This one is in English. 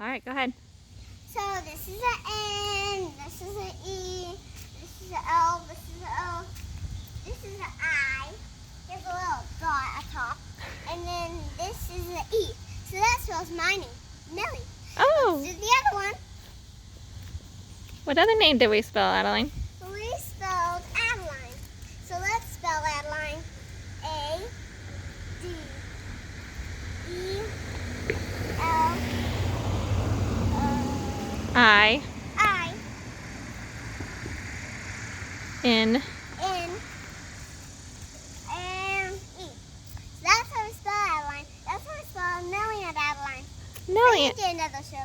All right, go ahead. So this is an N, this is an E, this is an L, this is an O, this is an I. There's a little dot at top. And then this is an E. So that spells my name, Millie. Oh, This is the other one. what other name did we spell, Adeline? We spelled Adeline. So let's spell Adeline. A D E L I I N. N and E. So that's how we spell Adeline. That's how we spell Millie and Adeline. Millie. I need to do another show